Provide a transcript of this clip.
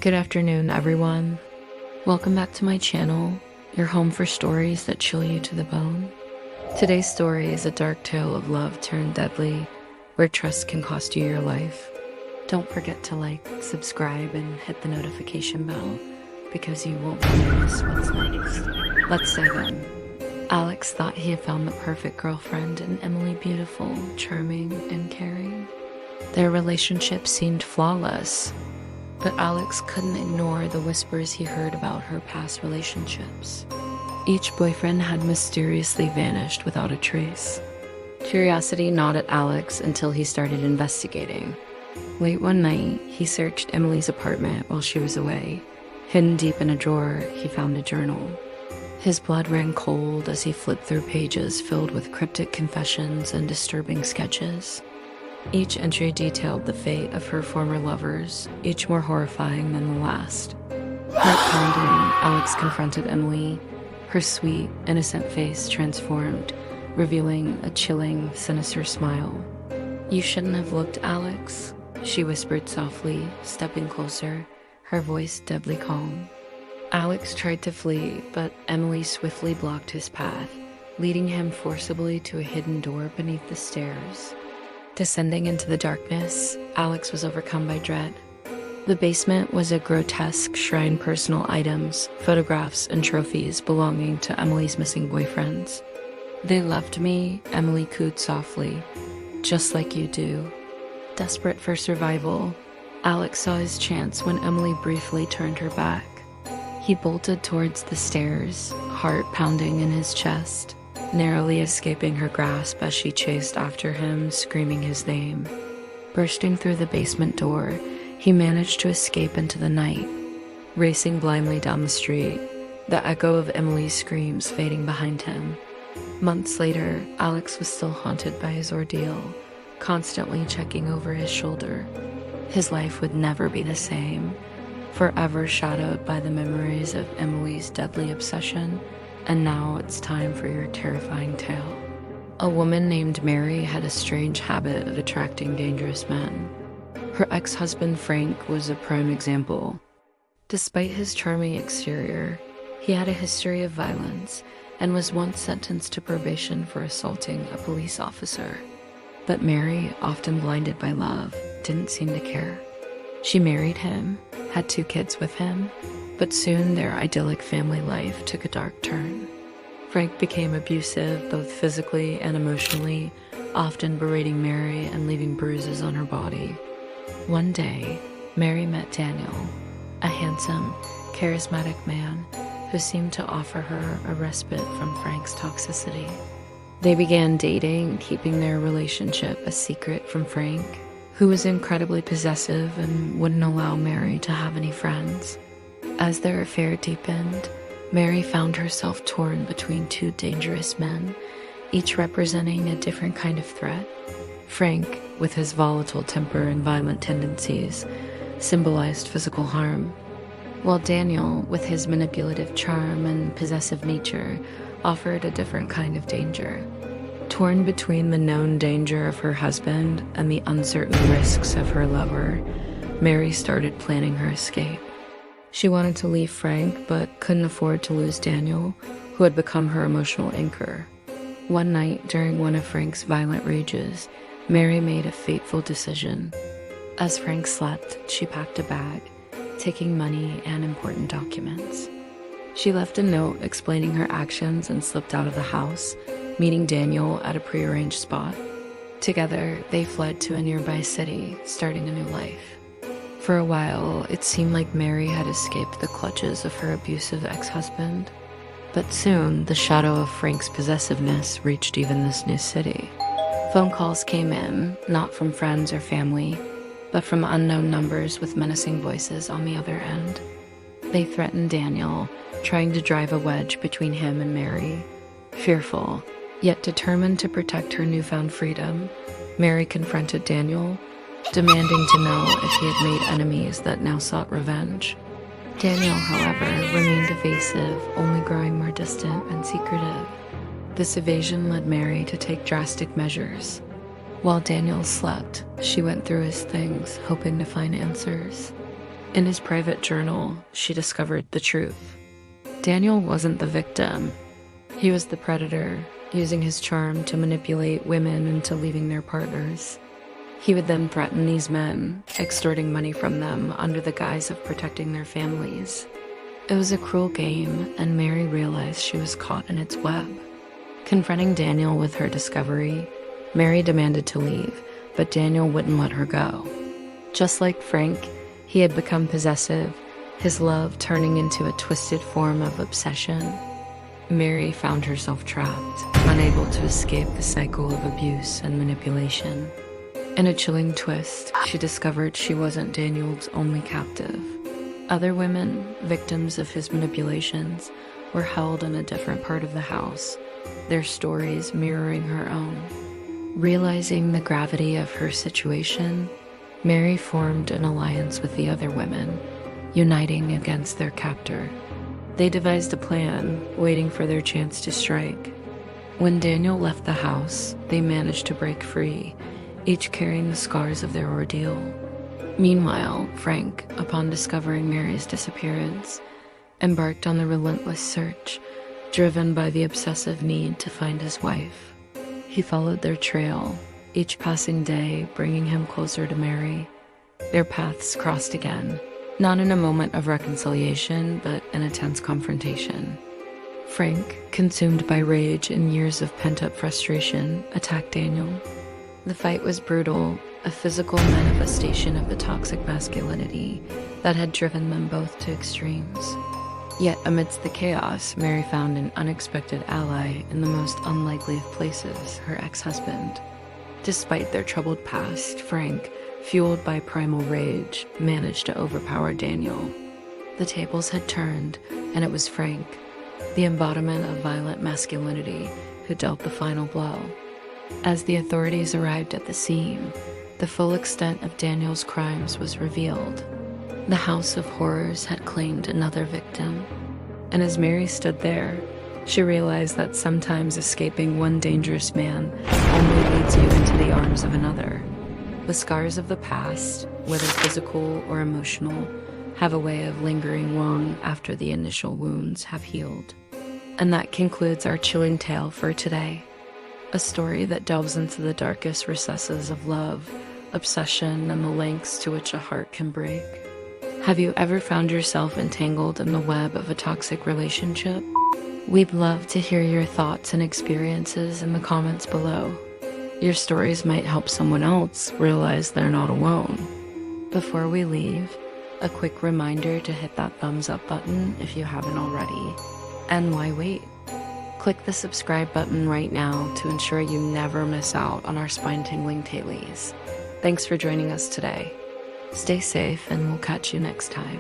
Good afternoon, everyone. Welcome back to my channel, your home for stories that chill you to the bone. Today's story is a dark tale of love turned deadly, where trust can cost you your life. Don't forget to like, subscribe, and hit the notification bell, because you won't want to miss what's next. Let's dive in. Alex thought he had found the perfect girlfriend in Emily, beautiful, charming, and caring. Their relationship seemed flawless, but Alex couldn't ignore the whispers he heard about her past relationships. Each boyfriend had mysteriously vanished without a trace. Curiosity gnawed at Alex until he started investigating. Late one night, he searched Emily's apartment while she was away. Hidden deep in a drawer, he found a journal. His blood ran cold as he flipped through pages filled with cryptic confessions and disturbing sketches. Each entry detailed the fate of her former lovers, each more horrifying than the last. Heart-pounding, Alex confronted Emily, her sweet, innocent face transformed, revealing a chilling, sinister smile. "You shouldn't have looked, Alex," she whispered softly, stepping closer, her voice deadly calm. Alex tried to flee, but Emily swiftly blocked his path, leading him forcibly to a hidden door beneath the stairs. Descending into the darkness, Alex was overcome by dread. The basement was a grotesque shrine of personal items, photographs, and trophies belonging to Emily's missing boyfriends. "They left me," Emily cooed softly, "just like you do." Desperate for survival, Alex saw his chance when Emily briefly turned her back. He bolted towards the stairs, heart pounding in his chest, narrowly escaping her grasp as she chased after him, screaming his name. Bursting through the basement door, he managed to escape into the night, racing blindly down the street, the echo of Emily's screams fading behind him. Months later, Alex was still haunted by his ordeal, constantly checking over his shoulder. His life would never be the same, forever shadowed by the memories of Emily's deadly obsession. And now it's time for your terrifying tale. A woman named Mary had a strange habit of attracting dangerous men. Her ex-husband Frank was a prime example. Despite his charming exterior, he had a history of violence and was once sentenced to probation for assaulting a police officer. But Mary, often blinded by love, didn't seem to care. She married him, had 2 kids with him, but soon their idyllic family life took a dark turn. Frank became abusive, both physically and emotionally, often berating Mary and leaving bruises on her body. One day, Mary met Daniel, a handsome, charismatic man who seemed to offer her a respite from Frank's toxicity. They began dating, keeping their relationship a secret from Frank, who was incredibly possessive and wouldn't allow Mary to have any friends. As their affair deepened, Mary found herself torn between 2 dangerous men, each representing a different kind of threat. Frank, with his volatile temper and violent tendencies, symbolized physical harm, while Daniel, with his manipulative charm and possessive nature, offered a different kind of danger. Torn between the known danger of her husband and the uncertain risks of her lover, Mary started planning her escape. She wanted to leave Frank, but couldn't afford to lose Daniel, who had become her emotional anchor. One night, during one of Frank's violent rages, Mary made a fateful decision. As Frank slept, she packed a bag, taking money and important documents. She left a note explaining her actions and slipped out of the house, meeting Daniel at a prearranged spot. Together, they fled to a nearby city, starting a new life. For a while, it seemed like Mary had escaped the clutches of her abusive ex-husband. But soon, the shadow of Frank's possessiveness reached even this new city. Phone calls came in, not from friends or family, but from unknown numbers with menacing voices on the other end. They threatened Daniel, trying to drive a wedge between him and Mary. Fearful, yet determined to protect her newfound freedom, Mary confronted Daniel, demanding to know if he had made enemies that now sought revenge. Daniel, however, remained evasive, only growing more distant and secretive. This evasion led Mary to take drastic measures. While Daniel slept, she went through his things, hoping to find answers. In his private journal, she discovered the truth. Daniel wasn't the victim. He was the predator, using his charm to manipulate women into leaving their partners. He would then threaten these men, extorting money from them under the guise of protecting their families. It was a cruel game, and Mary realized she was caught in its web. Confronting Daniel with her discovery, Mary demanded to leave, but Daniel wouldn't let her go. Just like Frank, he had become possessive, his love turning into a twisted form of obsession. Mary found herself trapped, unable to escape the cycle of abuse and manipulation. In a chilling twist, she discovered she wasn't Daniel's only captive. Other women, victims of his manipulations, were held in a different part of the house, their stories mirroring her own. Realizing the gravity of her situation, Mary formed an alliance with the other women, uniting against their captor. They devised a plan, waiting for their chance to strike. When Daniel left the house, they managed to break free, each carrying the scars of their ordeal. Meanwhile, Frank, upon discovering Mary's disappearance, embarked on the relentless search, driven by the obsessive need to find his wife. He followed their trail, each passing day bringing him closer to Mary. Their paths crossed again, not in a moment of reconciliation, but in a tense confrontation. Frank, consumed by rage and years of pent-up frustration, attacked Daniel. The fight was brutal, a physical manifestation of the toxic masculinity that had driven them both to extremes. Yet amidst the chaos, Mary found an unexpected ally in the most unlikely of places, her ex-husband. Despite their troubled past, Frank, fueled by primal rage, managed to overpower Daniel. The tables had turned, and it was Frank, the embodiment of violent masculinity, who dealt the final blow. As the authorities arrived at the scene, the full extent of Daniel's crimes was revealed. The House of Horrors had claimed another victim, and as Mary stood there, she realized that sometimes escaping one dangerous man only leads you into the arms of another. The scars of the past, whether physical or emotional, have a way of lingering long after the initial wounds have healed. And that concludes our chilling tale for today. A story that delves into the darkest recesses of love, obsession, and the lengths to which a heart can break. Have you ever found yourself entangled in the web of a toxic relationship? We'd love to hear your thoughts and experiences in the comments below. Your stories might help someone else realize they're not alone. Before we leave, a quick reminder to hit that thumbs up button if you haven't already. And why wait? Click the subscribe button right now to ensure you never miss out on our spine-tingling dailies. Thanks for joining us today. Stay safe, and we'll catch you next time.